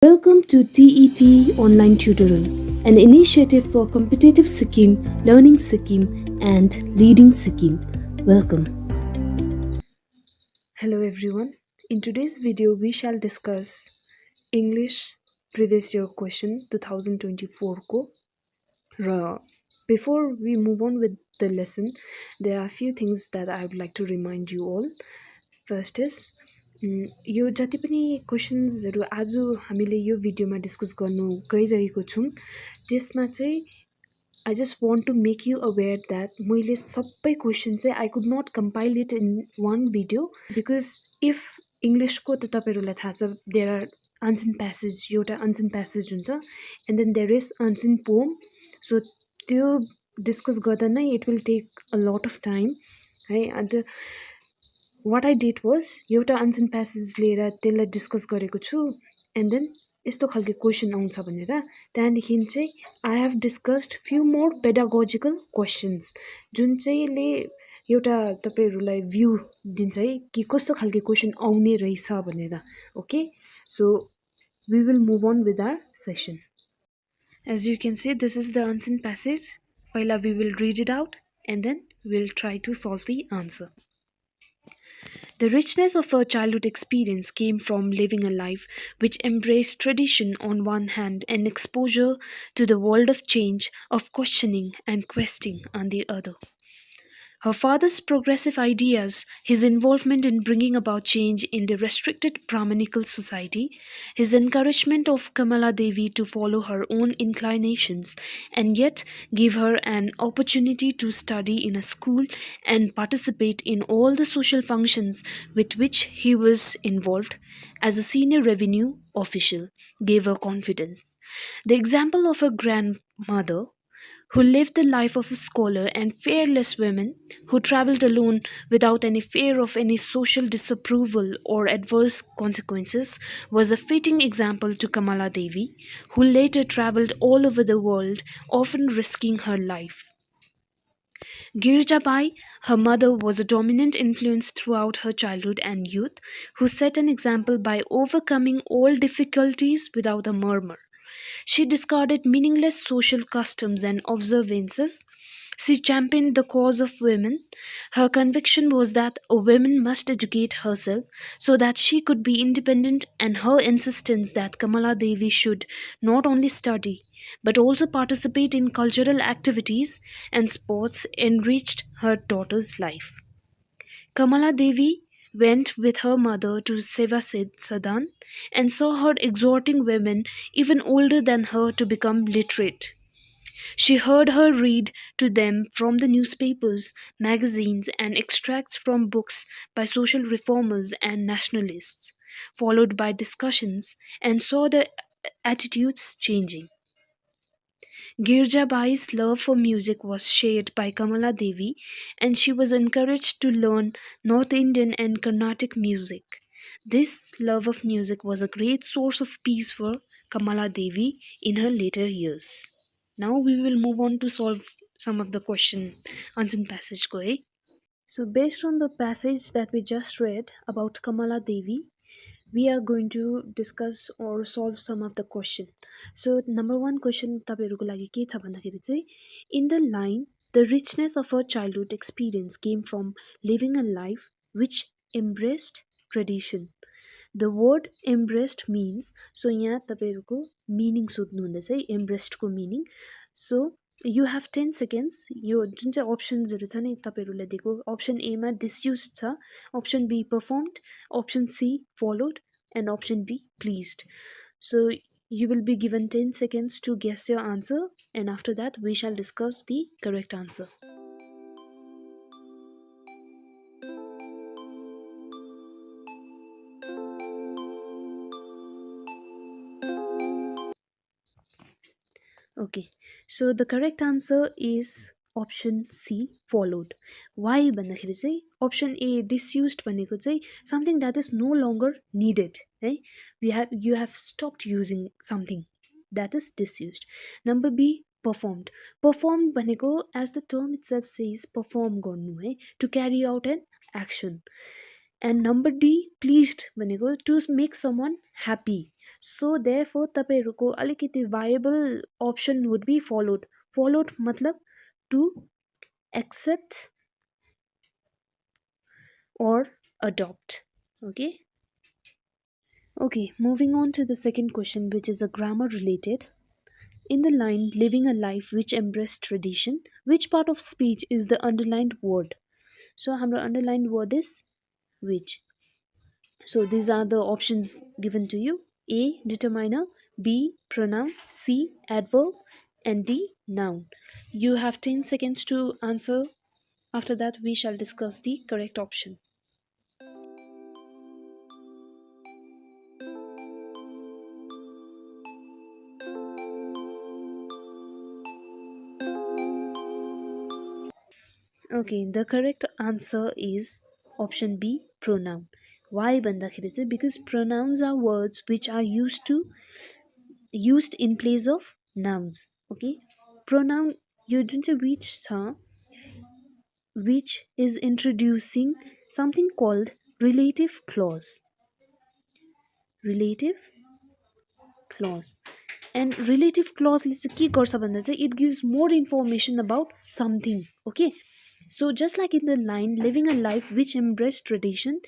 Welcome to TET Online Tutorial, an initiative for competitive Sikkim, learning Sikkim, and leading Sikkim. Welcome. Hello everyone. In today's video, we shall discuss English previous year question 2024 ko. Raw before we move on with the lesson, there are a few things that I would like to remind you all. First is यो जति पनि क्वेसन्सहरू आज हामीले यो भिडियोमा discuss गर्नु गइरहेको छौँ त्यसमा चाहिँ I just want to make you aware that मैले सबै क्वेसन चाहिँ I could not compile it in one video because if इङ्ग्लिसको त तपाईँहरूलाई थाहा छ देयर आर अनसिन प्यासेज एउटा अनसिन प्यासेज हुन्छ and then there is unseen poem so त्यो डिस्कस गर्दा नै it will take a lot of time है अन्त वाट आई डिड वाज एउटा अनसिन प्यासेज लिएर त्यसलाई डिस्कस गरेको छु एन्ड देन यस्तो खालको क्वेसन आउँछ भनेर त्यहाँदेखि चाहिँ I have discussed few more pedagogical questions जुन चाहिँले एउटा तपाईँहरूलाई भ्यू दिन्छ है कि कस्तो खालको क्वेसन आउने रहेछ भनेर okay so we will move on with our session as you can see this is the unseen passage पहिला we will read it out and then will try to solve the answer The richness of her childhood experience came from living a life which embraced tradition on one hand and exposure to the world of change, of questioning and questing on the other. Her father's progressive ideas, his involvement in bringing about change in the restricted Brahmanical society, his encouragement of Kamala Devi to follow her own inclinations and yet give her an opportunity to study in a school and participate in all the social functions with which he was involved as a senior revenue official, gave her confidence. The example of her grandmother who lived the life of a scholar, and fearless women who traveled alone without any fear of any social disapproval or adverse consequences, was a fitting example to Kamala Devi, who later traveled all over the world, often risking her life. Girjabai, her mother, was a dominant influence throughout her childhood and youth, who set an example by overcoming all difficulties without a murmur. She discarded meaningless social customs and observances. She championed the cause of women. Her conviction was that a woman must educate herself so that she could be independent, and her insistence that Kamala Devi should not only study but also participate in cultural activities and sports enriched her daughter's life. Kamala Devi went with her mother to Sadan and saw her exhorting women even older than her to become literate. She heard her read to them from the newspapers, magazines, and extracts from books by social reformers and nationalists, followed by discussions, and saw their attitudes changing. Girjabai's love for music was shared by Kamala Devi, and she was encouraged to learn North Indian and Carnatic music. This love of music was a great source of peace for Kamala Devi in her later years. Now we will move on to solve some of the question answer passage ko hai. So based on the passage that we just read about Kamala Devi, we are going to discuss or solve some of the question. So number one question तपाईहरुको लागि के छ भन्दाखेरि चाहिँ in the line the richness of her childhood experience came from living a life which embraced tradition. The word embraced means so यहाँ तपाईहरुको meaning सोध्नु हुँदैछ है embraced को meaning. So you have 10 seconds यो जुन चाहिँ अप्सन्सहरु छ नि तपाईहरुले दिएको अप्सन ए मा disused छ option B performed option C followed and option D pleased. So you will be given 10 seconds to guess your answer and after that we shall discuss the correct answer. Okay, so the correct answer is option C followed. Why भन्दाखेरि चाहिँ option A disused भनेको चाहिँ something that is no longer needed है you have stopped using something that is disused. Number B performed. Performed भनेको as the term itself says perform गर्नु है to carry out an action. And number D pleased भनेको to make someone happy. So therefore तपाईँहरूको अलिकति viable option would be followed मतलब to accept or adopt. Okay, moving on to the second question, which is a grammar related. In the line living a life which embraced tradition, which part of speech is the underlined word? So our underlined word is which. So these are the options given to you. A determiner, B pronoun, C adverb, and D noun. You have 10 seconds to answer. After that we shall discuss the correct option. Okay, the correct answer is option B pronoun. Why भन्दाखेरि चाहिँ because pronouns are words which are used in place of nouns. Okay, pronoun यो जुन चाहिँ which छ, which is introducing something called relative clause. Relative clause. And relative clause ले चाहिँ के गर्छ भन्दा चाहिँ it gives more information about something. Okay, so just like in the line living a life which embraced tradition,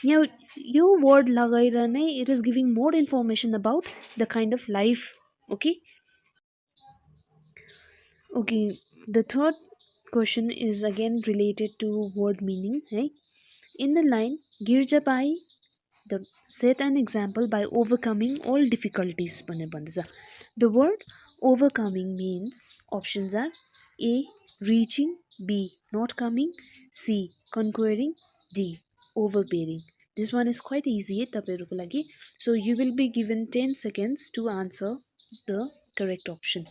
यहाँ यो word लगाएर नै it is giving more information about the kind of life. Okay. Okay, the third question is again related to word meaning. Hey? In the line, Girjabai set an example by overcoming all difficulties. The word overcoming means options are A. Reaching, B. Not coming, C. Conquering, D. Overbearing. This one is quite easy. So you will be given 10 seconds to answer the correct option.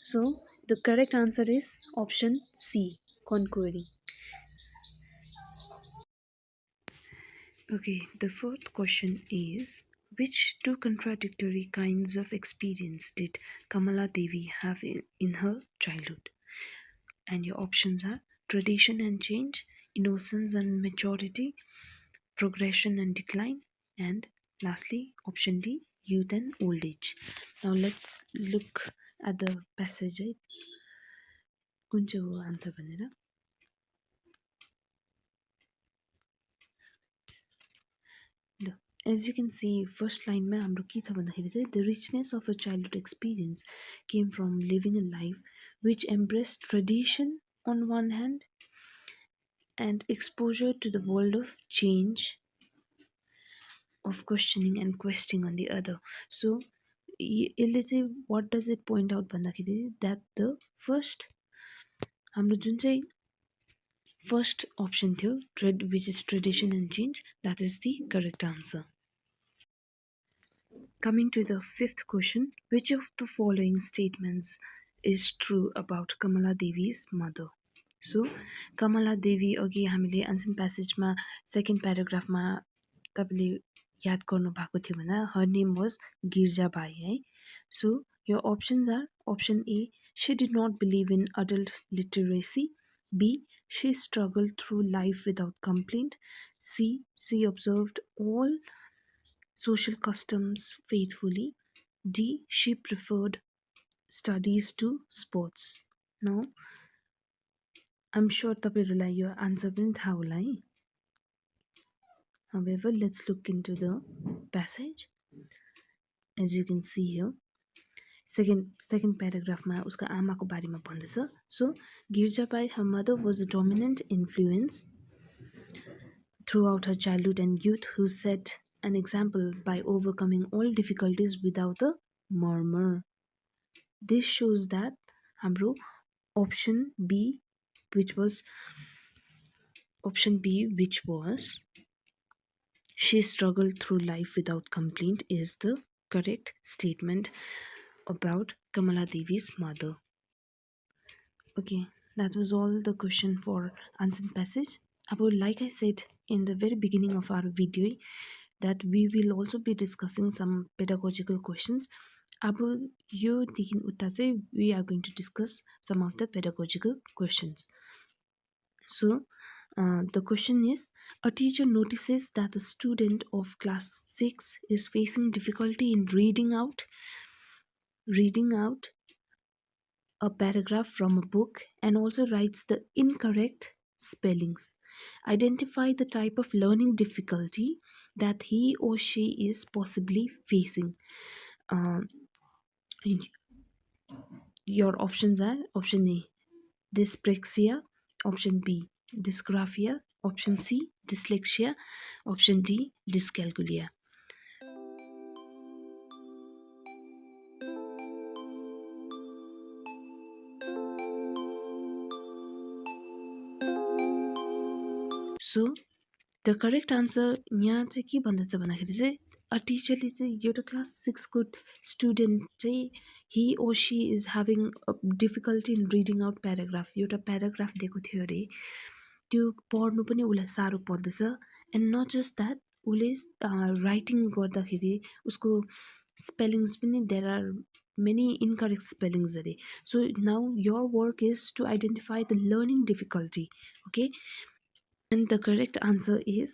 So the correct answer is option C, conquering. Okay, the fourth question is which two contradictory kinds of experience did Kamala Devi have in her childhood? And your options are tradition and change, innocence and maturity, progression and decline, and lastly, option D, youth and old age. Now let's look at the passage. कुन चाहिँ हो answer भनेर. As you can see, first line में हाम्रो के छ भन्दाखेरि चाहिँ the richness of a childhood experience came from living a life which embraced tradition on one hand and exposure to the world of change, of questioning and questing on the other. So यसले चाहिँ what does it point out भन्दाखेरि that the first हाम्रो जुन चाहिँ first option थियो which is tradition and change, that is the correct answer. Coming to the fifth question, which of the following statements is true about Kamala Devi's mother? So, Kamala Devi अघि हामीले answer प्यासेजमा second प्याराग्राफमा तपाईँले याद गर्नु भएको थियो भन्दा her name was गिर्जाबाई है. So, your options are option A, she did not believe in adult literacy. B, she struggled through life without complaint. C, she observed all social customs faithfully. D, she preferred studies to sports. Now, I'm sure तपाईँहरूलाई यो answer पनि थाहा होला है. However, let's look into the passage. As you can see here, second paragraphमा उसको आमाको बारेमा भन्दछ. So, Girjabai, her mother, was a dominant influence throughout her childhood and youth who set an example by overcoming all difficulties without a murmur. This shows that हाम्रो option B, which was she struggled through life without complaint, is the correct statement about Kamala Devi's mother. Okay, that was all the question for answer passage. About, like I said in the very beginning of our video, that we will also be discussing some pedagogical questions. अब योदेखि उता चाहिँ we are going to discuss some of the pedagogical questions. So, the question is, a teacher notices that a student of class 6 is facing difficulty in reading out a paragraph from a book and also writes the incorrect spellings. Identify the type of learning difficulty that he or she is possibly facing. Uh, your options are: option A, dyspraxia; option B, dysgraphia; option C, dyslexia; option D, dyscalculia. So the correct answer यहाँ चाहिँ के भन्दछ भन्दाखेरि चाहिँ अ टिचरले चाहिँ एउटा class 6को student चाहिँ he or she is having a difficulty in reading out paragraph. एउटा प्याराग्राफ दिएको थियो अरे, त्यो पढ्नु पनि उसलाई साह्रो पर्दछ. एन्ड नट जस्ट द्याट, उसले राइटिङ गर्दाखेरि उसको स्पेलिङ्स पनि there are many incorrect spellings अरे. So now your work is to identify the learning difficulty. Okay, and the correct answer is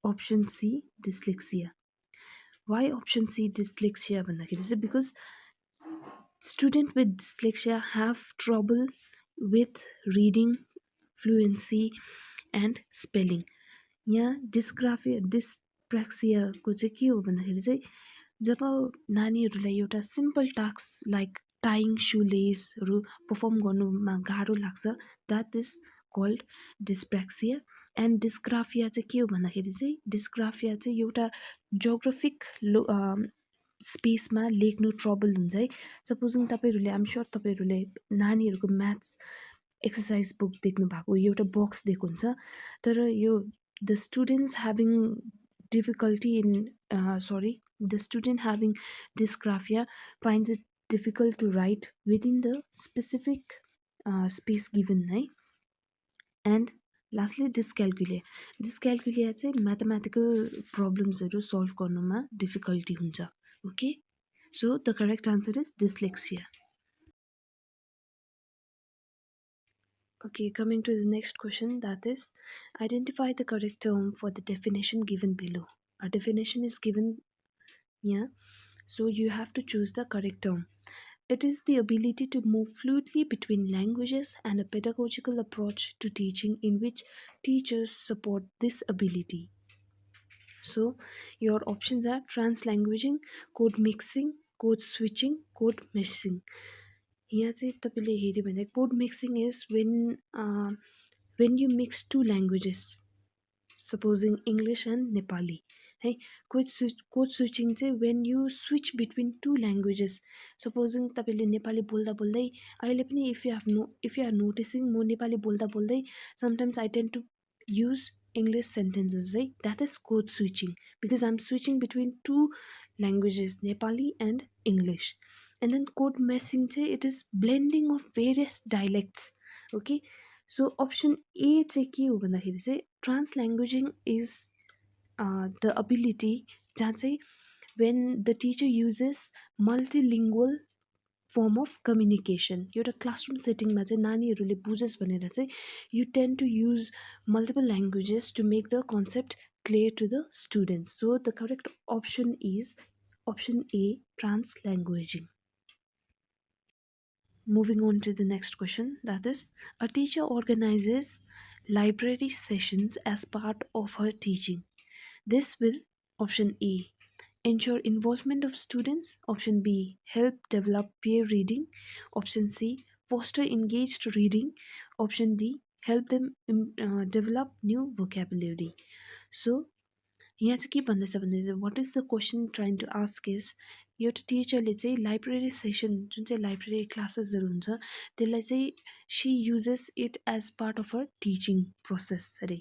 option C, dyslexia. Why option C, dyslexia? Because students with dyslexia have trouble with reading, fluency and spelling. यहाँ डिस्प्रेक्सियाको चाहिँ के हो भन्दाखेरि चाहिँ जब नानीहरूलाई एउटा simple task like tying सुलेसहरू पर्फर्म गर्नुमा गाह्रो लाग्छ, that is called dyspraxia. And dysgraphia चाहिँ के हो भन्दाखेरि चाहिँ डिस्ग्राफिया चाहिँ एउटा जोग्राफिक स्पेसमा लेख्नु ट्रबल हुन्छ है. सपोजिङ तपाईँहरूले आइम स्योर तपाईँहरूले नानीहरूको म्याथ्स एक्सर्साइज बुक देख्नु भएको, एउटा बक्स दिएको हुन्छ, तर यो the students having difficulty in the student having dysgraphia finds it difficult to write within the specific space given, right? And lastly, dyscalculia चाहिँ mathematical problems हरु solve गर्नुमा difficulty हुन्छ. Okay, so the correct answer is dyslexia. Okay, coming to the next question, that is, identify the correct term for the definition given below. A definition is given here, so you have to choose the correct term. It is the ability to move fluidly between languages and a pedagogical approach to teaching in which teachers support this ability. So your options are translanguaging, code mixing, code switching, code meshing. यहाँ चाहिँ तपाईँले हेऱ्यो भने code mixing is when you mix two languages, supposing English and Nepali, है. Code switching चाहिँ when you switch between two languages, supposing तपाईँले नेपाली बोल्दा बोल्दै अहिले पनि if you are noticing, म नेपाली बोल्दा बोल्दै sometimes I tend to use English sentences, है. That is code switching because I'm switching between two languages, Nepali and English. And then code meshing चाहिँ it is blending of various dialects. Okay, so option A चाहिँ के हो भन्दाखेरि चाहिँ translanguaging is the ability जहाँ चाहिँ when the teacher uses multilingual form of communication. एउटा classroom सेटिङमा चाहिँ नानीहरूले बुझोस् भनेर चाहिँ you tend to use multiple languages to make the concept clear to the students. So the correct option is option A, translanguaging. Moving on to the next question, that is, a teacher organizes library sessions as part of her teaching. This will, option A, ensure involvement of students; option B, help develop peer reading; option C, foster engaged reading; option D, help them develop new vocabulary. So यहाँ चाहिँ के भन्दैछ भन्दा what is the question trying to ask is, एउटा टिचरले चाहिँ library session जुन चाहिँ library क्लासेसहरू हुन्छ त्यसलाई चाहिँ she uses it as part of her teaching process अरे.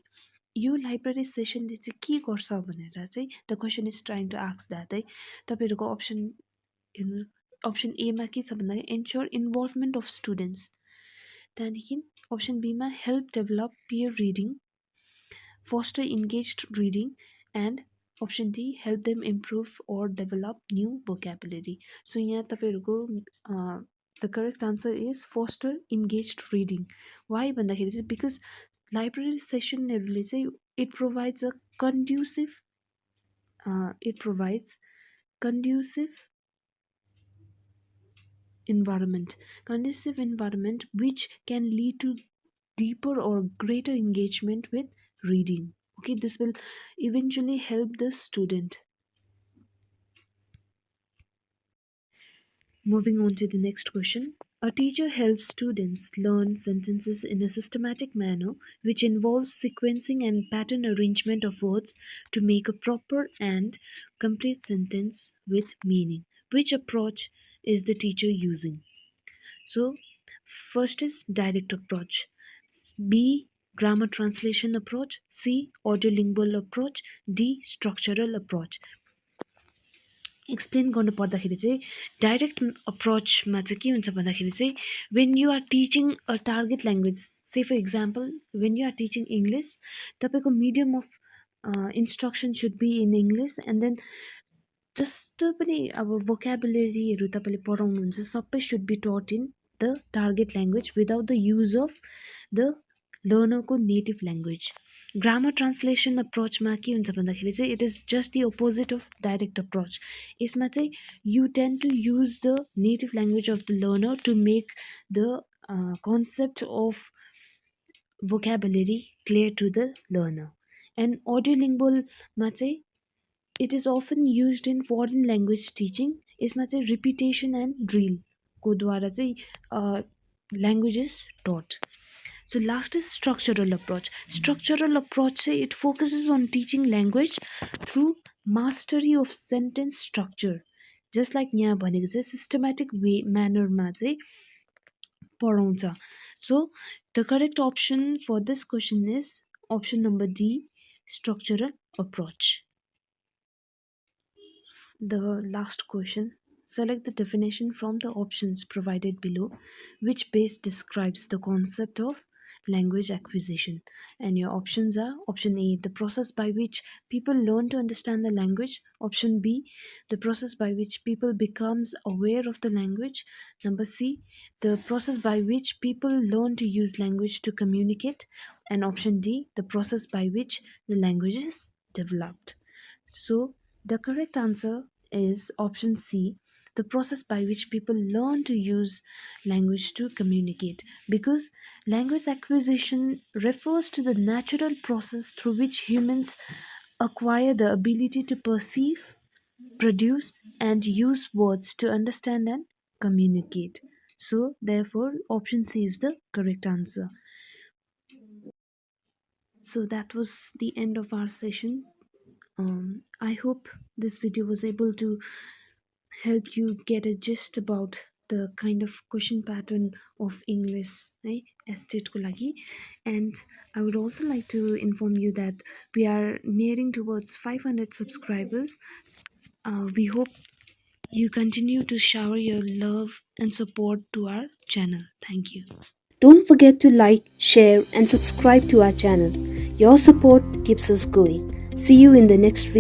यो लाइब्रेरी सेसनले चाहिँ के गर्छ भनेर चाहिँ the question is trying to ask that है. तपाईँहरूको अप्सन हेर्नु, अप्सन एमा के छ भन्दाखेरि एन्स्योर इन्भल्भमेन्ट अफ स्टुडेन्ट्स, त्यहाँदेखि अप्सन बीमा help develop peer reading, foster engaged reading, and Option D, help them improve or develop new vocabulary. So यहाँ तपाईँहरूको the correct answer is foster engaged reading. Why भन्दाखेरि चाहिँ because library सेसनहरूले चाहिँ it provides a conducive environment which can lead to deeper or greater engagement with reading. Okay, this will eventually help the student. Moving on to the next question. A teacher helps students learn sentences in a systematic manner which involves sequencing and pattern arrangement of words to make a proper and complete sentence with meaning. Which approach is the teacher using? So, first is direct approach, B, grammar translation approach, C, audiolingual approach, D, structural approach. Explain गर्नु पर्दाखेरि चाहिँ direct अप्रोचमा चाहिँ के हुन्छ भन्दाखेरि चाहिँ when you are teaching a target language, say for example when you are teaching English, तपाईँको medium of instruction should be in English and then जस्तो पनि अब भोकाबुलेरीहरू तपाईँले पढाउनुहुन्छ सबै should be taught in the target language without the use of the लर्नरको native language. Grammar translation अप्रोचमा के हुन्छ भन्दाखेरि चाहिँ it is just the opposite of direct approach. यसमा चाहिँ you tend to use the native language of the learner to make the concept of vocabulary clear to the learner. And audiolingualमा चाहिँ it is often used in foreign language teaching. यसमा चाहिँ repetition and drill को द्वारा चाहिँ language is taught. So last is structural approach. Structural approach say it focuses on teaching language through mastery of sentence structure. Just like यहाँ भनेको चाहिँ systematic way manner मा चाहिँ पढाउँछ. So the correct option for this question is option number D, structural approach. The last question. Select the definition from the options provided below which best describes the concept of language acquisition. And your options are option A, the process by which people learn to understand the language. Option B, the process by which people becomes aware of the language. Number C, the process by which people learn to use language to communicate. And option D, the process by which the language is developed. So the correct answer is option C, the process by which people learn to use language to communicate, because language acquisition refers to the natural process through which humans acquire the ability to perceive, produce, and use words to understand and communicate. So therefore option C is the correct answer. So that was the end of our session. I hope this video was able to help you get a gist about the kind of question pattern of English Stet ko lagi. And I would also like to inform you that we are nearing towards 500 subscribers. We hope you continue to shower your love and support to our channel. Thank you. Don't forget to like, share, and subscribe to our channel. Your support keeps us going. See you in the next video.